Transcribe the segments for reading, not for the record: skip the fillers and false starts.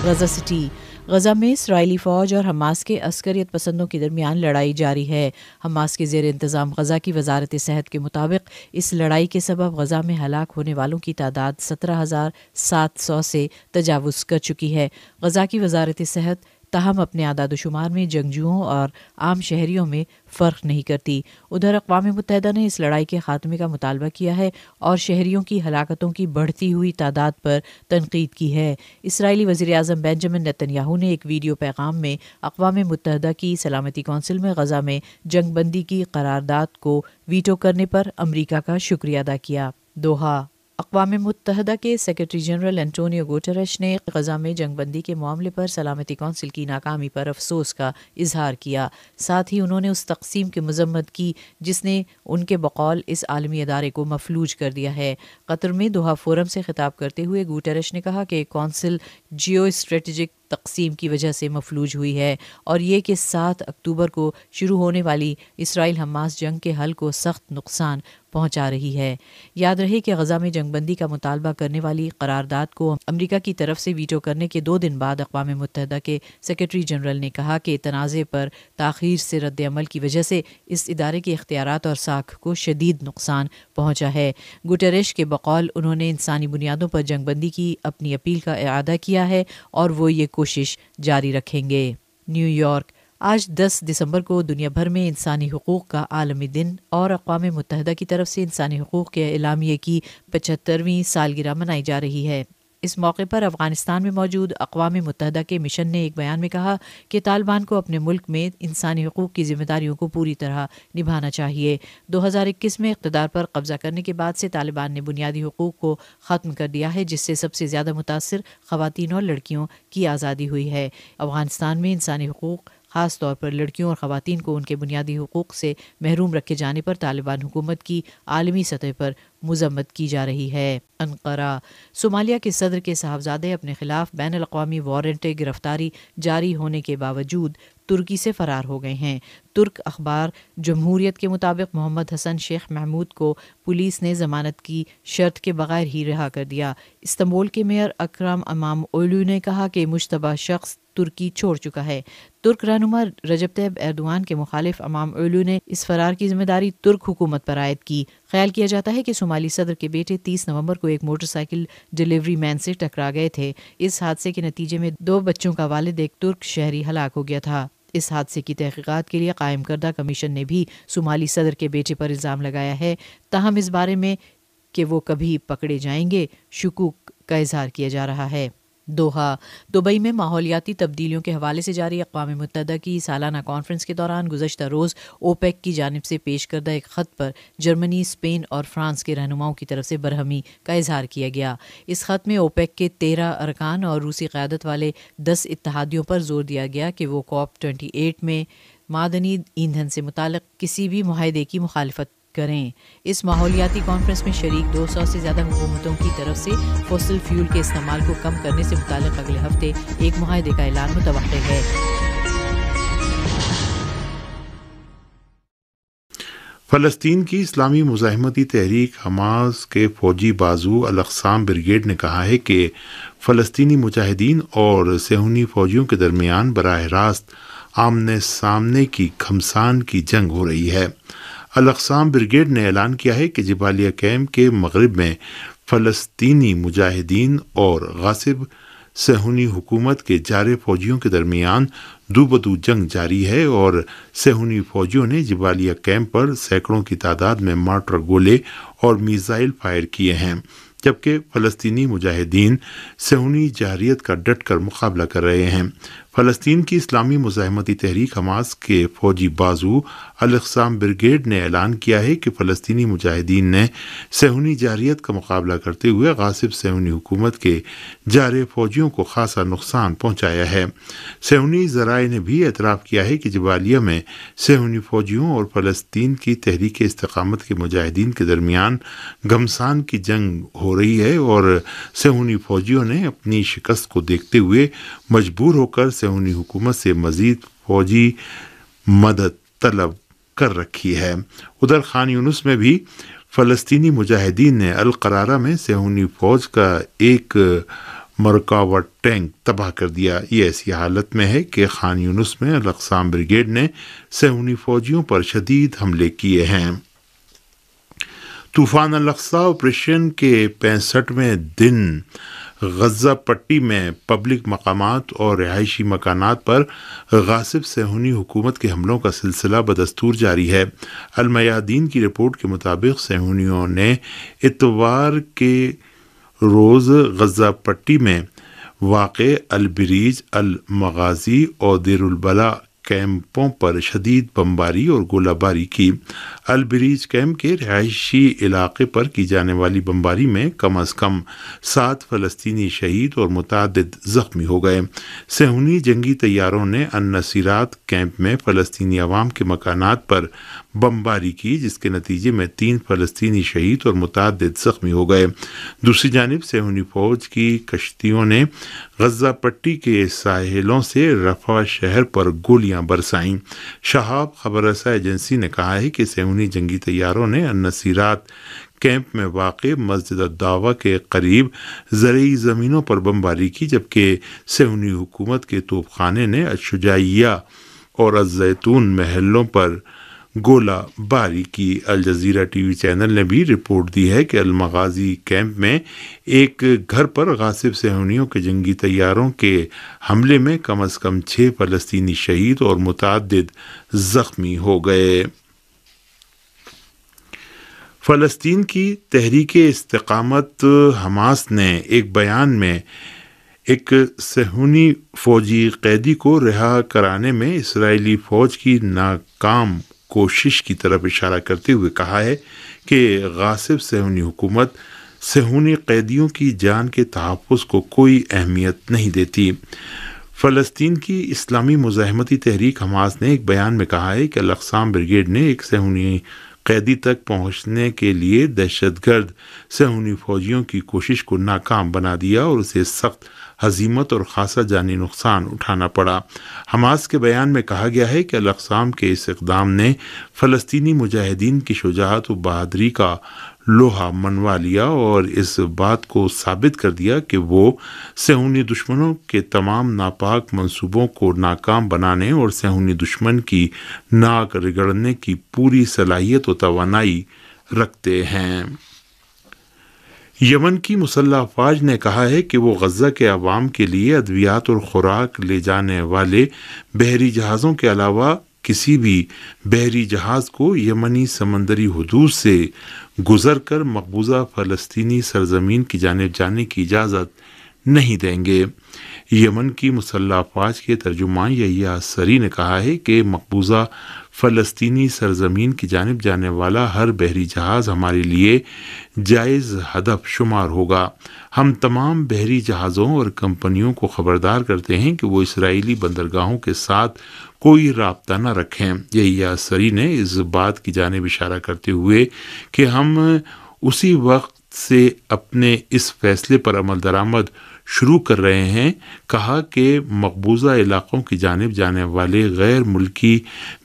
Gaza city Gaza میں اسرائیلی فوج اور حماس کے عسکریت پسندوں کے درمیان لڑائی جاری ہے۔ حماس کے زیر انتظام غزہ کی وزارت صحت کے مطابق اس لڑائی کے سبب غزہ میں ہلاک ہونے والوں کی تعداد 17,700 سے تجاوز کر چکی ہے۔ غزہ کی وزارت صحت تاہم اپنے اعداد و شمار میں جنگجوؤں اور عام شہریوں میں فرق نہیں کرتی۔ ادھر اقوام متحدہ نے اس لڑائی کے خاتمے کا مطالبہ کیا ہے اور شہریوں کی ہلاکتوں کی بڑھتی ہوئی تعداد پر تنقید کی ہے۔ اسرائیلی وزیراعظم بنجامن نیتن یاہو نے ایک ویڈیو پیغام میں اقوام متحدہ کی سلامتی کونسل میں غزہ میں جنگ بندی کی قرارداد کو ویٹو کرنے پر امریکہ کا شکریہ ادا کیا۔ دوحہ اقوام متحدہ کے سیکرٹری جنرل انٹونیو گوٹریش نے غزہ میں جنگ بندی کے معاملے پر سلامتی کونسل کی ناکامی پر افسوس کا اظہار کیا۔ ساتھ ہی انہوں نے اس تقسیم کی مذمت کی جس نے ان کے بقول اس عالمی ادارے کو مفلوج کر دیا ہے۔ قطر میں دوحہ فورم سے خطاب کرتے ہوئے گوٹریش نے کہا کہ کونسل جیو اسٹریٹجک تقسیم کی وجہ سے مفلوج ہوئی ہے اور یہ کہ 7 اکتوبر کو شروع ہونے والی اسرائیل حماس جنگ کے حل کو سخت نقصان پہنچا رہی ہے۔ یاد رہے کہ غزہ میں جنگ بندی کا مطالبہ کرنے والی قرارداد کو امریکہ کی طرف سے ویٹو کرنے کے 2 دن بعد اقوام متحدہ کے سیکرٹری جنرل نے کہا کہ تنازع پر تاخیر سے رد عمل کی وجہ سے اس ادارے کے اختیارات اور ساکھ کو شدید نقصان پہنچا ہے۔ گوٹریش کے بقول انہوں نے انسانی بنیادوں پر جنگ بندی کی اپنی اپیل کا اعادہ کیا ہے اور وہ یہ کوشش جاری رکھیں گے۔ نیو یارک آج 10 دسمبر کو دنیا بھر میں انسانی حقوق کا عالمی دن اور اقوام متحدہ کی طرف سے انسانی حقوق کے اعلامیے کی 75ویں سالگرہ منائی جا رہی ہے۔ اس موقع پر افغانستان میں موجود اقوام متحدہ کے مشن نے ایک بیان میں کہا کہ طالبان کو اپنے ملک میں انسانی حقوق کی ذمہ داریوں کو پوری طرح نبھانا چاہیے۔ 2021 میں اقتدار پر قبضہ کرنے کے بعد سے طالبان نے بنیادی حقوق کو ختم کر دیا ہے جس سے سب سے زیادہ متاثر خواتین اور لڑکیوں کی آزادی ہوئی ہے۔ افغانستان میں انسانی حقوق خاص طور پر لڑکیوں اور خواتین کو ان کے بنیادی حقوق سے محروم رکھے جانے پر طالبان حکومت کی عالمی سطح پر مذمت کی جا رہی ہے۔ انقرہ صومالیہ کے صدر کے صاحبزادے اپنے خلاف بین الاقوامی وارنٹ گرفتاری جاری ہونے کے باوجود ترکی سے فرار ہو گئے ہیں۔ ترک اخبار جمہوریت کے مطابق محمد حسن شیخ محمود کو پولیس نے ضمانت کی شرط کے بغیر ہی رہا کر دیا۔ استنبول کے میئر اکرم امام اولو نے کہا کہ مشتبہ شخص ترکی چھوڑ چکا ہے۔ ترک رہنما رجب طیب ایردوان کے مخالف امام اولو نے اس فرار کی ذمہ داری ترک حکومت پر عائد کی۔ خیال کیا جاتا ہے کہ صومالی صدر کے بیٹے 30 نومبر کو ایک موٹر سائیکل ڈیلیوری مین سے ٹکرا گئے تھے۔ اس حادثے کے نتیجے میں 2 بچوں کا والد ایک ترک شہری ہلاک ہو گیا تھا۔ اس حادثے کی تحقیقات کے لیے قائم کردہ کمیشن نے بھی صومالی صدر کے بیٹے پر الزام لگایا ہے، تاہم اس بارے میں کہ وہ کبھی پکڑے جائیں گے شکوک کا اظہار کیا جا رہا ہے۔ دوحہ دبئی میں ماحولیاتی تبدیلیوں کے حوالے سے جاری اقوام متحدہ کی سالانہ کانفرنس کے دوران گزشتہ روز اوپیک کی جانب سے پیش کردہ ایک خط پر جرمنی، اسپین اور فرانس کے رہنماؤں کی طرف سے برہمی کا اظہار کیا گیا۔ اس خط میں اوپیک کے 13 ارکان اور روسی قیادت والے 10 اتحادیوں پر زور دیا گیا کہ وہ COP 28 میں معدنی ایندھن سے متعلق کسی بھی معاہدے کی مخالفت کریں۔ اس ماحولیاتی کانفرنس میں شریک 200 سے زیادہ حکومتوں کی طرف سے فوسل فیول کے استعمال کو کم کرنے سے متعلق اگلے ہفتے ایک معاہدے کا اعلان متوقع ہے۔ فلسطین کی اسلامی مزاحمتی تحریک حماس کے فوجی بازو الاقصام بریگیڈ نے کہا ہے کہ فلسطینی مجاہدین اور صہیونی فوجیوں کے درمیان براہ راست آمنے سامنے کی گھمسان کی جنگ ہو رہی ہے۔ الاقصام بریگیڈ نے اعلان کیا ہے کہ جبالیہ کیمپ کے مغرب میں فلسطینی مجاہدین اور غاصب صہیونی حکومت کے جارح فوجیوں کے درمیان دو بدو جنگ جاری ہے اور صہیونی فوجیوں نے جبالیہ کیمپ پر سینکڑوں کی تعداد میں مارٹر گولے اور میزائل فائر کیے ہیں، جبکہ فلسطینی مجاہدین صہیونی جارحیت کا ڈٹ کر مقابلہ کر رہے ہیں۔ فلسطین کی اسلامی مزاحمتی تحریک حماس کے فوجی بازو الاقصام بریگیڈ نے اعلان کیا ہے کہ فلسطینی مجاہدین نے صہیونی جارحیت کا مقابلہ کرتے ہوئے غاصب صہیونی حکومت کے جارح فوجیوں کو خاصا نقصان پہنچایا ہے۔ صہیونی ذرائع نے بھی اعتراف کیا ہے کہ جبالیہ میں صہیونی فوجیوں اور فلسطین کی تحریک استقامت کے مجاہدین کے درمیان گھمسان کی جنگ ہو رہی ہے اور صہیونی فوجیوں نے اپنی شکست کو دیکھتے ہوئے مجبور ہو کر صہیونی حکومت سے مزید فوجی مدد طلب کر رکھی ہے۔ ادھر خان یونس میں بھی فلسطینی مجاہدین نے القرارہ میں صہیونی فوج کا ایک مرکاوا ٹینک تباہ کر دیا۔ یہ ایسی حالت میں ہے کہ خان یونس میں الاقصام بریگیڈ نے صہیونی فوجیوں پر شدید حملے کیے ہیں۔ طوفان الاقصی آپریشن کے 65ویں دن غزہ پٹی میں پبلک مقامات اور رہائشی مکانات پر غاصب صہیونی حکومت کے حملوں کا سلسلہ بدستور جاری ہے۔ المیادین کی رپورٹ کے مطابق صہیونیوں نے اتوار کے روز غزہ پٹی میں واقع البریج، المغازی اور دیر البلح کیمپوں پر شدید بمباری اور گولہ باری کی۔ البریج کیمپ کے رہائشی علاقے پر کی جانے والی بمباری میں کم از کم 7 فلسطینی شہید اور متعدد زخمی ہو گئے۔ صہیونی جنگی طیاروں نے النصیرات کیمپ میں فلسطینی عوام کے مکانات پر بمباری کی، جس کے نتیجے میں 3 فلسطینی شہید اور متعدد زخمی ہو گئے۔ دوسری جانب صہیونی فوج کی کشتیوں نے غزہ پٹی کے ساحلوں سے رفح شہر پر گولیاں برسائیں۔ شہاب خبر رساں ایجنسی نے کہا ہے کہ صہیونی جنگی طیاروں نے النصیرات کیمپ میں واقع مسجد الدعوہ کے قریب زرعی زمینوں پر بمباری کی، جبکہ صہیونی حکومت کے توپ خانے نے الشجاعیہ اور الزیتون محلوں پر گولہ باری کی۔ الجزیرہ ٹی وی چینل نے بھی رپورٹ دی ہے کہ المغازی کیمپ میں ایک گھر پر غاصب صہیونیوں کے جنگی طیاروں کے حملے میں کم از کم 6 فلسطینی شہید اور متعدد زخمی ہو گئے۔ فلسطین کی تحریک استقامت حماس نے ایک بیان میں ایک صہیونی فوجی قیدی کو رہا کرانے میں اسرائیلی فوج کی ناکام کوشش کی طرف اشارہ کرتے ہوئے کہا ہے کہ غاصب صہیونی حکومت صہیونی قیدیوں کی جان کے تحفظ کو کوئی اہمیت نہیں دیتی۔ فلسطین کی اسلامی مزاحمتی تحریک حماس نے ایک بیان میں کہا ہے کہ الاقصام بریگیڈ نے ایک صہیونی قیدی تک پہنچنے کے لیے دہشت گرد صہیونی فوجیوں کی کوشش کو ناکام بنا دیا اور اسے سخت ہزیمت اور خاصا جانی نقصان اٹھانا پڑا۔ حماس کے بیان میں کہا گیا ہے کہ الاقصام کے اس اقدام نے فلسطینی مجاہدین کی شجاعت و بہادری کا لوہا منوا لیا اور اس بات کو ثابت کر دیا کہ وہ صہیونی دشمنوں کے تمام ناپاک منصوبوں کو ناکام بنانے اور صہیونی دشمن کی ناک رگڑنے کی پوری صلاحیت و توانائی رکھتے ہیں۔ یمن کی مسلح افواج نے کہا ہے کہ وہ غزہ کے عوام کے لیے ادویات اور خوراک لے جانے والے بحری جہازوں کے علاوہ کسی بھی بحری جہاز کو یمنی سمندری حدود سے گزر کر مقبوضہ فلسطینی سرزمین کی جانب جانے کی اجازت نہیں دیں گے۔ یمن کی مسلح افواج کے ترجمان یحییٰ السری نے کہا ہے کہ مقبوضہ فلسطینی سرزمین کی جانب جانے والا ہر بحری جہاز ہمارے لیے جائز ہدف شمار ہوگا۔ ہم تمام بحری جہازوں اور کمپنیوں کو خبردار کرتے ہیں کہ وہ اسرائیلی بندرگاہوں کے ساتھ کوئی رابطہ نہ رکھیں۔ یحییٰ السری نے اس بات کی جانب اشارہ کرتے ہوئے کہ ہم اسی وقت سے اپنے اس فیصلے پر عمل درآمد شروع کر رہے ہیں، کہا کہ مقبوضہ علاقوں کی جانب جانے والے غیر ملکی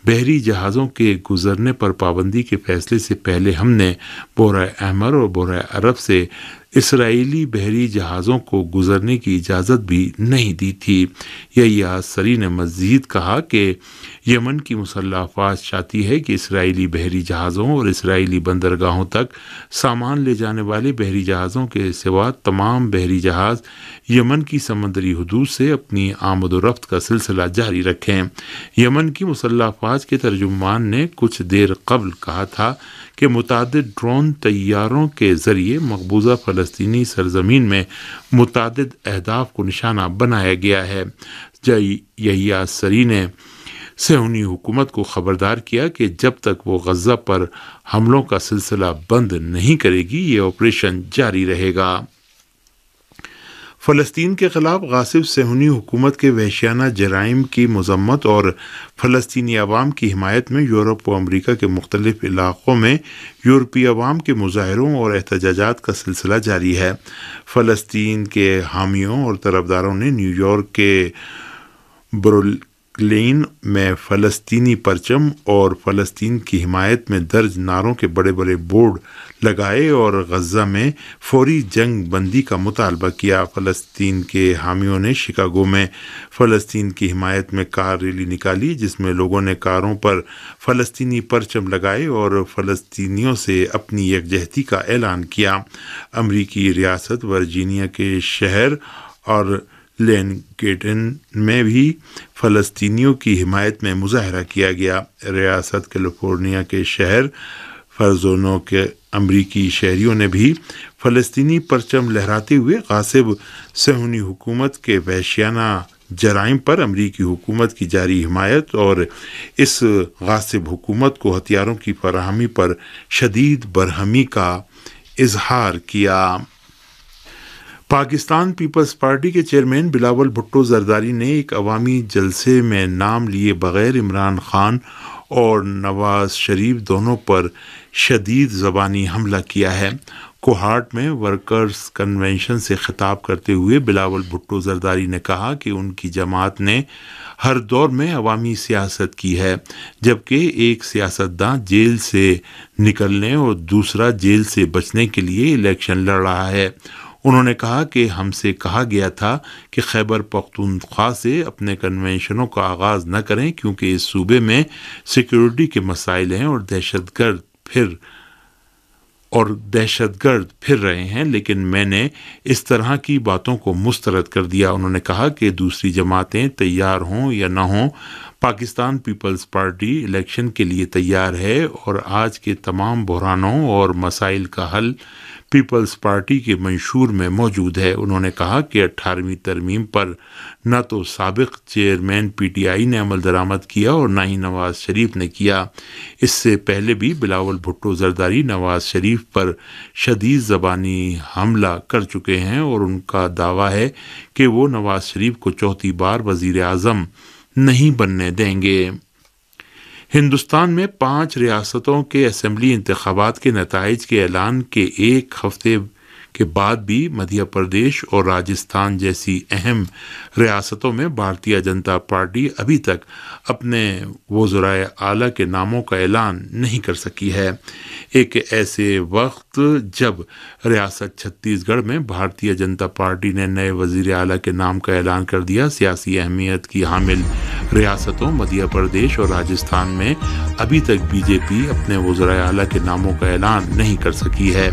بحری جہازوں کے گزرنے پر پابندی کے فیصلے سے پہلے ہم نے بحیرہ احمر اور بحیرہ عرب سے اسرائیلی بحری جہازوں کو گزرنے کی اجازت بھی نہیں دی تھی۔ یحییٰ السری نے مزید کہا کہ یمن کی مسلح افواج چاہتی ہے کہ اسرائیلی بحری جہازوں اور اسرائیلی بندرگاہوں تک سامان لے جانے والے بحری جہازوں کے سوا تمام بحری جہاز یمن کی سمندری حدود سے اپنی آمد و رفت کا سلسلہ جاری رکھیں۔ یمن کی مسلح افواج کے ترجمان نے کچھ دیر قبل کہا تھا کہ متعدد ڈرون طیاروں کے ذریعے مقبوضہ فلسطینی سرزمین میں متعدد اہداف کو نشانہ بنایا گیا ہے۔ یحییٰ السری نے صہیونی حکومت کو خبردار کیا کہ جب تک وہ غزہ پر حملوں کا سلسلہ بند نہیں کرے گی، یہ آپریشن جاری رہے گا۔ فلسطین کے خلاف غاصب صہیونی حکومت کے وحشیانہ جرائم کی مذمت اور فلسطینی عوام کی حمایت میں یورپ و امریکہ کے مختلف علاقوں میں یورپی عوام کے مظاہروں اور احتجاجات کا سلسلہ جاری ہے۔ فلسطین کے حامیوں اور طرفداروں نے نیو یارک کے کلین میں فلسطینی پرچم اور فلسطین کی حمایت میں درج نعروں کے بڑے بڑے بورڈ لگائے اور غزہ میں فوری جنگ بندی کا مطالبہ کیا۔ فلسطین کے حامیوں نے شکاگو میں فلسطین کی حمایت میں کار ریلی نکالی، جس میں لوگوں نے کاروں پر فلسطینی پرچم لگائے اور فلسطینیوں سے اپنی یکجہتی کا اعلان کیا۔ امریکی ریاست ورجینیا کے شہر اور لینکیٹن میں بھی فلسطینیوں کی حمایت میں مظاہرہ کیا گیا۔ ریاست کیلیفورنیا کے شہر فرزونو کے امریکی شہریوں نے بھی فلسطینی پرچم لہراتے ہوئے غاصب صہیونی حکومت کے وحشیانہ جرائم پر امریکی حکومت کی جاری حمایت اور اس غاصب حکومت کو ہتھیاروں کی فراہمی پر شدید برہمی کا اظہار کیا۔ پاکستان پیپلز پارٹی کے چیئرمین بلاول بھٹو زرداری نے ایک عوامی جلسے میں نام لیے بغیر عمران خان اور نواز شریف دونوں پر شدید زبانی حملہ کیا ہے۔ کوہاٹ میں ورکرز کنونشن سے خطاب کرتے ہوئے بلاول بھٹو زرداری نے کہا کہ ان کی جماعت نے ہر دور میں عوامی سیاست کی ہے، جبکہ ایک سیاستداں جیل سے نکلنے اور دوسرا جیل سے بچنے کے لیے الیکشن لڑ رہا ہے۔ انہوں نے کہا کہ ہم سے کہا گیا تھا کہ خیبر پختونخوا سے اپنے کنونشنوں کا آغاز نہ کریں کیونکہ اس صوبے میں سیکیورٹی کے مسائل ہیں اور دہشت گرد پھر رہے ہیں، لیکن میں نے اس طرح کی باتوں کو مسترد کر دیا۔ انہوں نے کہا کہ دوسری جماعتیں تیار ہوں یا نہ ہوں، پاکستان پیپلز پارٹی الیکشن کے لیے تیار ہے اور آج کے تمام بحرانوں اور مسائل کا حل پیپلز پارٹی کے منشور میں موجود ہے۔ انہوں نے کہا کہ 18ویں ترمیم پر نہ تو سابق چیئرمین پی ٹی آئی نے عمل درآمد کیا اور نہ ہی نواز شریف نے کیا۔ اس سے پہلے بھی بلاول بھٹو زرداری نواز شریف پر شدید زبانی حملہ کر چکے ہیں اور ان کا دعویٰ ہے کہ وہ نواز شریف کو چوتھی بار وزیر اعظم نہیں بننے دیں گے۔ ہندوستان میں 5 ریاستوں کے اسمبلی انتخابات کے نتائج کے اعلان کے ایک ہفتے کے بعد بھی مدھیہ پردیش اور راجستھان جیسی اہم ریاستوں میں بھارتیہ جنتا پارٹی ابھی تک اپنے وزرائے اعلیٰ کے ناموں کا اعلان نہیں کر سکی ہے۔ ایک ایسے وقت جب ریاست چھتیس گڑھ میں بھارتیہ جنتا پارٹی نے نئے وزیر اعلیٰ کے نام کا اعلان کر دیا، سیاسی اہمیت کی حامل ریاستوں مدھیہ پردیش اور راجستھان میں ابھی تک بی جے پی اپنے وزرائے اعلیٰ کے ناموں کا اعلان نہیں کر سکی ہے۔